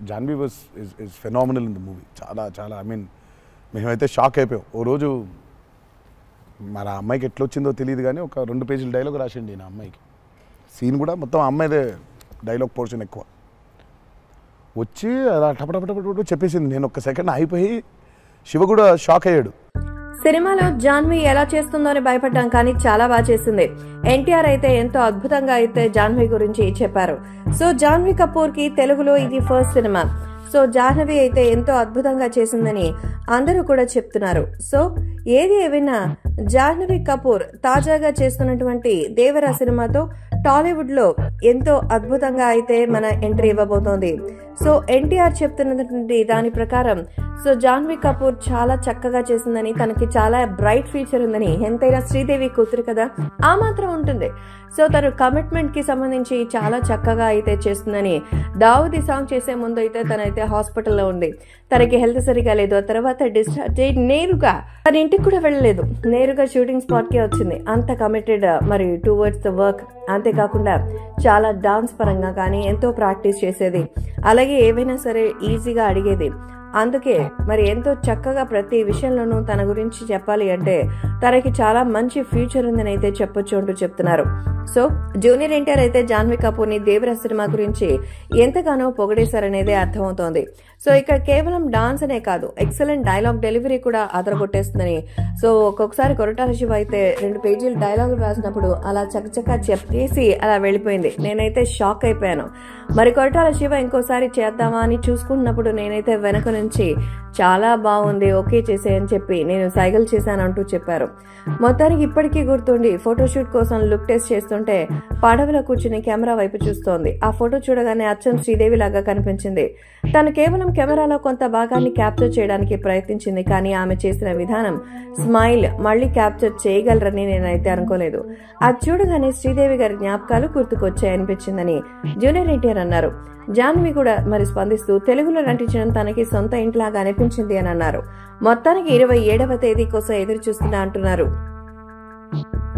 Janhvi was is phenomenal in the movie. చాలా చాలా I mean మేమైతే షాక్ అయిపోయాం. ఓ రోజు మరి ఆ అమ్మాయికి ఎట్లా వచ్చిందో తెలియదు కానీ ఒక 2 పేజీల డైలాగ్ రాసిండి నా అమ్మాయికి. సీన్ కూడా మొత్తం అమ్మాయిదే డైలాగ్ పోర్షన్ ఎక్కువ. వచ్చి అలా టపటపటపట చెప్పేసింది. నేను ఒక్క సెకండ్ అయిపోయి శివ కూడా షాక్ అయ్యాడు. సినిమాలో జాన్వీ ఎలా చేస్తుందో అని భయపడ్డాం, కానీ చాలా బాగా చేసింది. ఎన్టీఆర్ అయితే ఎంతో అద్భుతంగా అయితే జాన్వీ గురించి చెప్పారు. సో జాన్వీ కపూర్ కి తెలుగులో ఇది ఫస్ట్ సినిమా. సో జాహ్నవి అయితే ఎంతో అద్భుతంగా చేసిందని అందరూ కూడా చెప్తున్నారు. సో ఏది ఏమైనా జాహ్నవి కపూర్ తాజాగా చేస్తున్నటువంటి దేవరా సినిమాతో టాలీవుడ్ లో ఎంతో అద్భుతంగా అయితే మన ఎంట్రీ ఇవ్వబోతోంది. సో ఎన్టీఆర్ చెప్తున్నటువంటి దాని ప్రకారం సో జాహ్నవి కపూర్ చాలా చక్కగా చేసిందని, తనకి చాలా బ్రైట్ ఫ్యూచర్ ఉందని, ఎంతైనా శ్రీదేవి కూతురు కదా ఆ మాత్రం ఉంటుంది. సో తను కమిట్మెంట్ కి సంబంధించి చాలా చక్కగా అయితే చేస్తుందని, దావుది సాంగ్ చేసే ముందు అయితే తనైతే హాస్పిటల్లో ఉంది, తనకి హెల్త్ సరిగా లేదు. ఆ తర్వాత డిశ్చార్జ్ అయ్యి నేరుగా తన ఇంటికి కూడా వెళ్ళలేదు, నేరుగా షూటింగ్ స్పాట్ కే వచ్చింది. అంత కమిటెడ్ మరి టువర్డ్స్ ద వర్క్. అంతేకాకుండా చాలా డాన్స్ పరంగా కానీ ఎంతో ప్రాక్టీస్ చేసేది, అలాగే ఏవైనా సరే ఈజీగా అడిగేది. అందుకే మరి ఎంతో చక్కగా ప్రతి విషయంలోనూ తన గురించి చెప్పాలి అంటే తనకి చాలా మంచి ఫ్యూచర్ ఉందని అయితే చెప్పొచ్చు అంటూ చెప్తున్నారు. సో జూనియర్ ఎన్టీఆర్ అయితే జాహ్నవి కపూర్ ని దేవరా సినిమా గురించి ఎంతగానో పొగిడేశారనేది అర్థమవుతోంది. సో ఇక్కడ కేవలం డాన్స్ అనే కాదు, ఎక్సలెంట్ డైలాగ్ డెలివరీ కూడా అదరగొట్టేస్తుందని. సో ఒక్కొక్కసారి కొరటాల శివ అయితే 2 పేజీలు డైలాగులు రాసినప్పుడు అలా చక్కచక్క చెప్పేసి అలా వెళ్ళిపోయింది. నేనైతే షాక్ అయిపోయాను. మరి కొరటాల శివ ఇంకోసారి చేద్దామా అని చూసుకుంటున్నప్పుడు నేనైతే వెనక నుంచి చాలా బాగుంది, ఓకే చేసేయని చెప్పి నేను సైగలు చేశానంటూ చెప్పారు. మొత్తానికి ఇప్పటికీ గుర్తుండి ఫోటోషూట్ కోసం లుక్ టెస్ట్ చేస్తుంటే పడవలో కూర్చుని కెమెరా వైపు చూస్తోంది. ఆ ఫోటో చూడగానే అచ్చం శ్రీదేవి లాగా కనిపించింది. తను కేవలం కెమెరాలో కొంత భాగాన్ని క్యాప్చర్ చేయడానికి ప్రయత్నించింది, కానీ ఆమె చేసిన విధానం, స్మైల్ మళ్ళీ క్యాప్చర్ చేయగలరని నేనైతే అనుకోలేదు. అది చూడగానే శ్రీదేవి గారి జ్ఞాపకాలు గుర్తుకొచ్చాయనిపించిందని జూనియర్ ఎన్టీఆర్ అన్నారు. జాహ్నవి కూడా మరి స్పందిస్తూ తెలుగులో నటించడం తనకి సొంత ఇంటిలాగా అనిపించింది అని అన్నారు. మొత్తానికి 27వ తేదీ కోసం ఎదురు చూస్తున్నా అంటున్నారు.